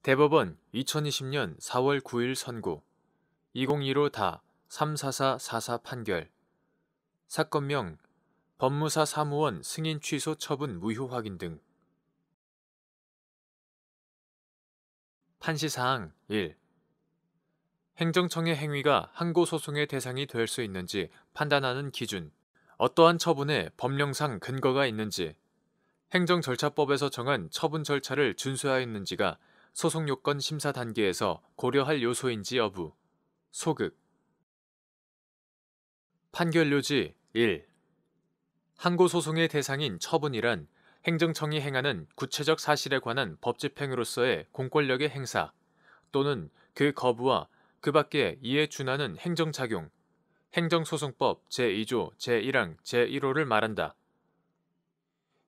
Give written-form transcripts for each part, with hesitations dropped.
대법원 2020년 4월 9일 선고 2015다 34444 판결 사건명 법무사 사무원 승인 취소 처분 무효 확인 등 판시사항 1. 행정청의 행위가 항고소송의 대상이 될 수 있는지 판단하는 기준, 어떠한 처분에 법령상 근거가 있는지, 행정절차법에서 정한 처분 절차를 준수하였는지가 소송요건 심사 단계에서 고려할 요소인지 여부, 소극. 판결요지 1. 항고소송의 대상인 처분이란 행정청이 행하는 구체적 사실에 관한 법집행으로서의 공권력의 행사 또는 그 거부와 그 밖에 이에 준하는 행정작용, 행정소송법 제2조 제1항 제1호를 말한다.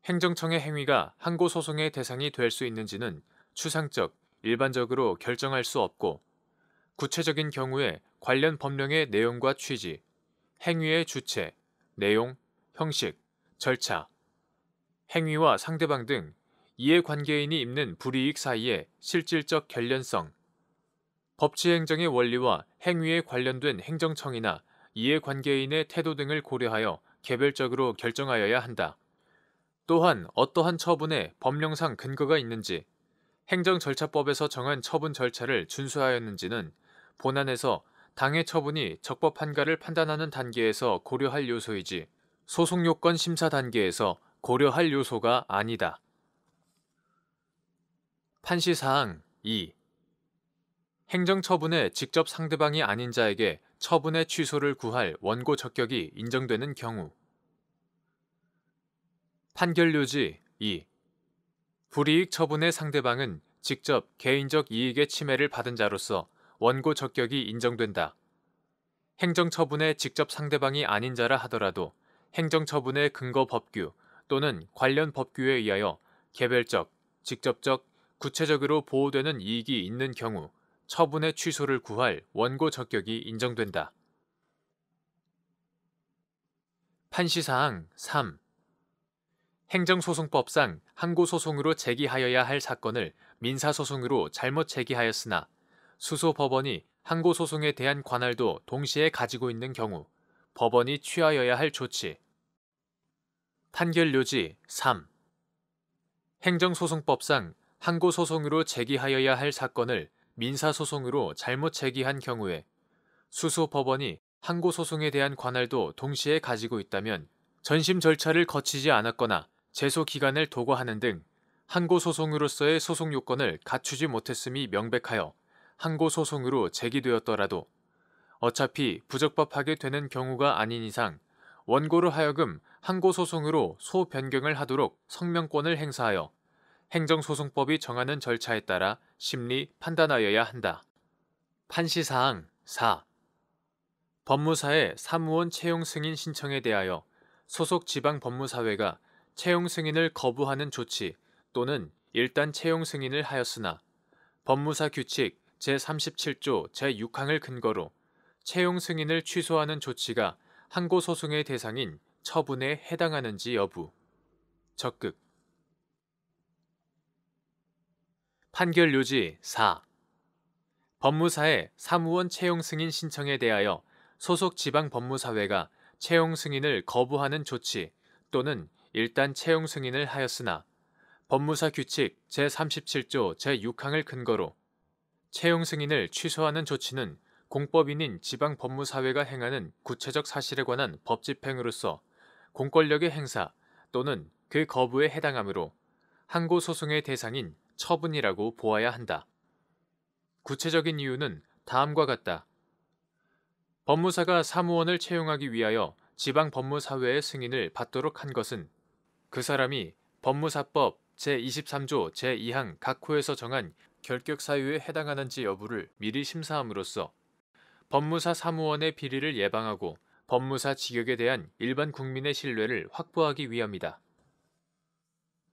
행정청의 행위가 항고소송의 대상이 될 수 있는지는 추상적, 일반적으로 결정할 수 없고 구체적인 경우에 관련 법령의 내용과 취지, 행위의 주체, 내용, 형식, 절차, 행위와 상대방 등 이해관계인이 입는 불이익 사이의 실질적 결련성, 법치행정의 원리와 행위에 관련된 행정청이나 이해관계인의 태도 등을 고려하여 개별적으로 결정하여야 한다. 또한 어떠한 처분에 법령상 근거가 있는지, 행정절차법에서 정한 처분 절차를 준수하였는지는 본안에서 당해 처분이 적법한가를 판단하는 단계에서 고려할 요소이지 소송요건 심사 단계에서 고려할 요소가 아니다. 판시사항 2. 행정처분에 직접 상대방이 아닌 자에게 처분의 취소를 구할 원고 적격이 인정되는 경우. 판결요지 2. 불이익 처분의 상대방은 직접 개인적 이익의 침해를 받은 자로서 원고 적격이 인정된다. 행정처분의 직접 상대방이 아닌 자라 하더라도 행정처분의 근거 법규 또는 관련 법규에 의하여 개별적, 직접적, 구체적으로 보호되는 이익이 있는 경우 처분의 취소를 구할 원고 적격이 인정된다. 판시사항 3. 행정소송법상 항고소송으로 제기하여야 할 사건을 민사소송으로 잘못 제기하였으나 수소법원이 항고소송에 대한 관할도 동시에 가지고 있는 경우 법원이 취하여야 할 조치. 판결요지 3. 행정소송법상 항고소송으로 제기하여야 할 사건을 민사소송으로 잘못 제기한 경우에 수소법원이 항고소송에 대한 관할도 동시에 가지고 있다면 전심 절차를 거치지 않았거나 제소 기간을 도과하는 등 항고소송으로서의 소송 요건을 갖추지 못했음이 명백하여 항고소송으로 제기되었더라도 어차피 부적법하게 되는 경우가 아닌 이상 원고로 하여금 항고소송으로 소변경을 하도록 성명권을 행사하여 행정소송법이 정하는 절차에 따라 심리 판단하여야 한다. 판시사항 4. 법무사의 사무원 채용 승인 신청에 대하여 소속 지방법무사회가 채용 승인을 거부하는 조치 또는 일단 채용 승인을 하였으나 법무사 규칙 제37조 제6항을 근거로 채용 승인을 취소하는 조치가 항고소송의 대상인 처분에 해당하는지 여부. 적극. 판결요지 4. 법무사의 사무원 채용 승인 신청에 대하여 소속 지방법무사회가 채용 승인을 거부하는 조치 또는 일단 채용 승인을 하였으나 법무사 규칙 제37조 제6항을 근거로 채용 승인을 취소하는 조치는 공법인인 지방법무사회가 행하는 구체적 사실에 관한 법집행으로서 공권력의 행사 또는 그 거부에 해당하므로 항고소송의 대상인 처분이라고 보아야 한다. 구체적인 이유는 다음과 같다. 법무사가 사무원을 채용하기 위하여 지방법무사회의 승인을 받도록 한 것은 그 사람이 법무사법 제23조 제2항 각 호에서 정한 결격사유에 해당하는지 여부를 미리 심사함으로써 법무사 사무원의 비리를 예방하고 법무사 직역에 대한 일반 국민의 신뢰를 확보하기 위함이다.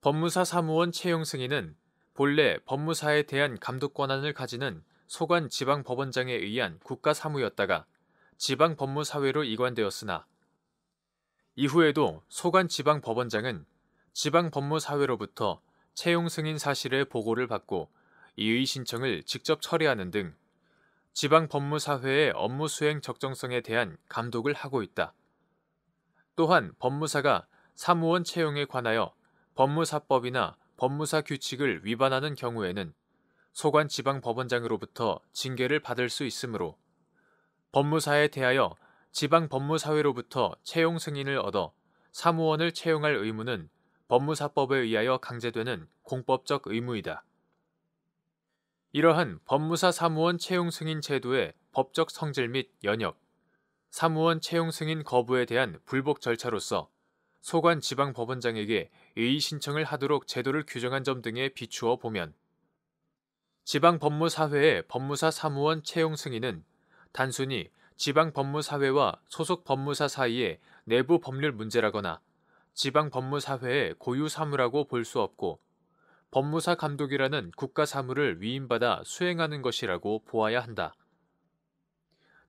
법무사 사무원 채용 승인은 본래 법무사에 대한 감독 권한을 가지는 소관 지방법원장에 의한 국가사무였다가 지방법무사회로 이관되었으나 이후에도 소관 지방법원장은 지방법무사회로부터 채용 승인 사실의 보고를 받고 이의 신청을 직접 처리하는 등 지방법무사회의 업무 수행 적정성에 대한 감독을 하고 있다. 또한 법무사가 사무원 채용에 관하여 법무사법이나 법무사 규칙을 위반하는 경우에는 소관지방법원장으로부터 징계를 받을 수 있으므로 법무사에 대하여 지방법무사회로부터 채용 승인을 얻어 사무원을 채용할 의무는 법무사법에 의하여 강제되는 공법적 의무이다. 이러한 법무사 사무원 채용 승인 제도의 법적 성질 및 연역, 사무원 채용 승인 거부에 대한 불복 절차로서 소관 지방법원장에게 이의 신청을 하도록 제도를 규정한 점 등에 비추어 보면 지방법무사회의 법무사 사무원 채용 승인은 단순히 지방법무사회와 소속 법무사 사이의 내부 법률 문제라거나 지방법무사회의 고유 사무라고 볼 수 없고 법무사 감독이라는 국가 사무를 위임받아 수행하는 것이라고 보아야 한다.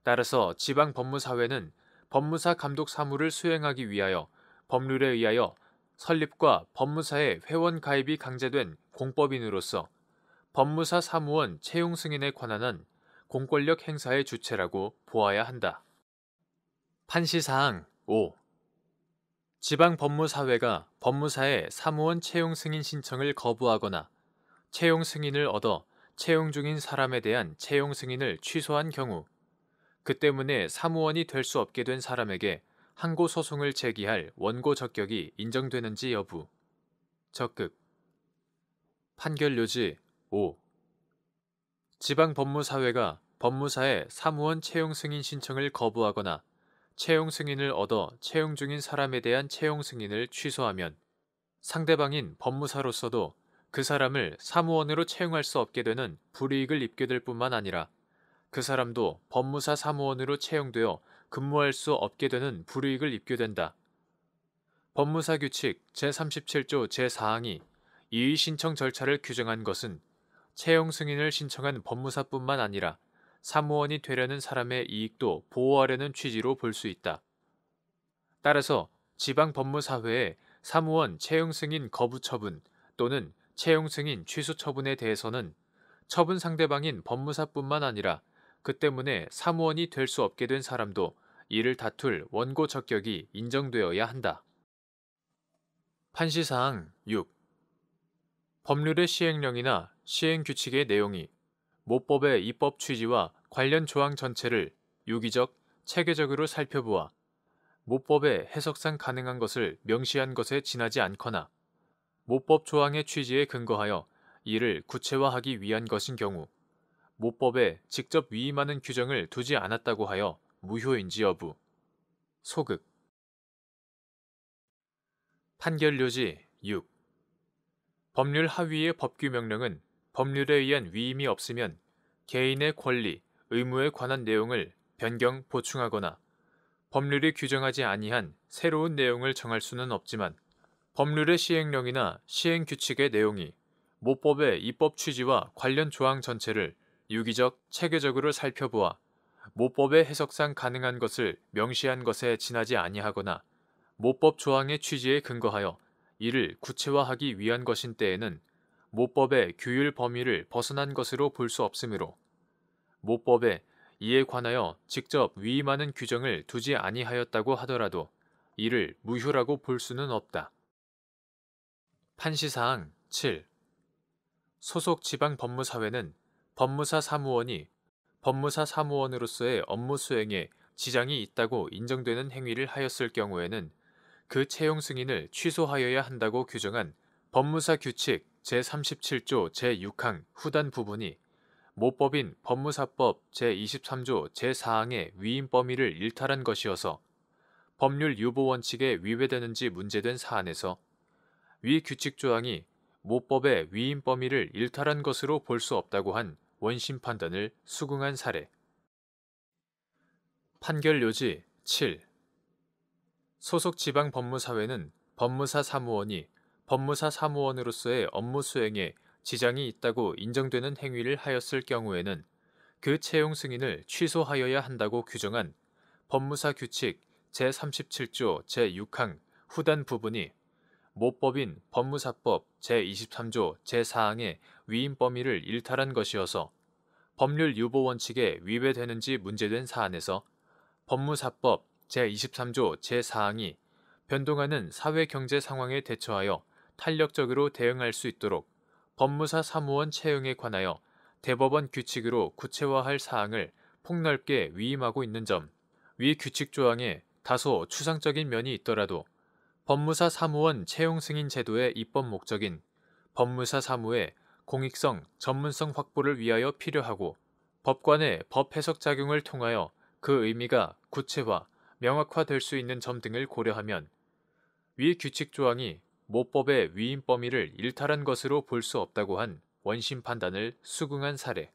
따라서 지방법무사회는 법무사 감독 사무를 수행하기 위하여 법률에 의하여 설립과 법무사의 회원 가입이 강제된 공법인으로서 법무사 사무원 채용 승인에 관한 한 공권력 행사의 주체라고 보아야 한다. 판시사항 5. 지방법무사회가 법무사의 사무원 채용 승인 신청을 거부하거나 채용 승인을 얻어 채용 중인 사람에 대한 채용 승인을 취소한 경우 그 때문에 사무원이 될 수 없게 된 사람에게 항고 소송을 제기할 원고 적격이 인정되는지 여부. 적극. 판결 요지 5. 지방법무사회가 법무사의 사무원 채용 승인 신청을 거부하거나 채용 승인을 얻어 채용 중인 사람에 대한 채용 승인을 취소하면 상대방인 법무사로서도 그 사람을 사무원으로 채용할 수 없게 되는 불이익을 입게 될 뿐만 아니라 그 사람도 법무사 사무원으로 채용되어 근무할 수 없게 되는 불이익을 입게 된다. 법무사 규칙 제37조 제4항이 이의 신청 절차를 규정한 것은 채용 승인을 신청한 법무사뿐만 아니라 사무원이 되려는 사람의 이익도 보호하려는 취지로 볼 수 있다. 따라서 지방법무사회의 사무원 채용 승인 거부 처분 또는 채용 승인 취소 처분에 대해서는 처분 상대방인 법무사뿐만 아니라 그 때문에 사무원이 될 수 없게 된 사람도 이를 다툴 원고 적격이 인정되어야 한다. 판시사항 6. 법률의 시행령이나 시행규칙의 내용이 모법의 입법 취지와 관련 조항 전체를 유기적, 체계적으로 살펴보아 모법의 해석상 가능한 것을 명시한 것에 지나지 않거나 모법 조항의 취지에 근거하여 이를 구체화하기 위한 것인 경우 모법에 직접 위임하는 규정을 두지 않았다고 하여 무효인지 여부. 소극. 판결 요지 6. 법률 하위의 법규 명령은 법률에 의한 위임이 없으면 개인의 권리, 의무에 관한 내용을 변경, 보충하거나 법률이 규정하지 아니한 새로운 내용을 정할 수는 없지만 법률의 시행령이나 시행규칙의 내용이 모법의 입법 취지와 관련 조항 전체를 유기적, 체계적으로 살펴보아 모법의 해석상 가능한 것을 명시한 것에 지나지 아니하거나 모법 조항의 취지에 근거하여 이를 구체화하기 위한 것인 때에는 모법의 규율 범위를 벗어난 것으로 볼 수 없으므로 모법에 이에 관하여 직접 위임하는 규정을 두지 아니하였다고 하더라도 이를 무효라고 볼 수는 없다. 판시사항 7. 소속 지방법무사회는 법무사 사무원이 법무사 사무원으로서의 업무 수행에 지장이 있다고 인정되는 행위를 하였을 경우에는 그 채용 승인을 취소하여야 한다고 규정한 법무사 규칙 제37조 제6항 후단 부분이 모법인 법무사법 제23조 제4항의 위임 범위를 일탈한 것이어서 법률 유보 원칙에 위배되는지 문제된 사안에서 위 규칙 조항이 모법의 위임 범위를 일탈한 것으로 볼 수 없다고 한 원심 판단을 수긍한 사례. 판결 요지 7. 소속 지방 법무사회는 법무사 사무원이 법무사 사무원으로서의 업무 수행에 지장이 있다고 인정되는 행위를 하였을 경우에는 그 채용 승인을 취소하여야 한다고 규정한 법무사 규칙 제37조 제6항 후단 부분이 모법인 법무사법 제23조 제4항의 위임 범위를 일탈한 것이어서 법률 유보 원칙에 위배되는지 문제된 사안에서 법무사법 제23조 제4항이 변동하는 사회경제 상황에 대처하여 탄력적으로 대응할 수 있도록 법무사 사무원 채용에 관하여 대법원 규칙으로 구체화할 사항을 폭넓게 위임하고 있는 점, 위 규칙 조항에 다소 추상적인 면이 있더라도 법무사 사무원 채용 승인 제도의 입법 목적인 법무사 사무의 공익성, 전문성 확보를 위하여 필요하고 법관의 법 해석 작용을 통하여 그 의미가 구체화, 명확화될 수 있는 점 등을 고려하면 위 규칙 조항이 모법의 위임 범위를 일탈한 것으로 볼 수 없다고 한 원심 판단을 수긍한 사례.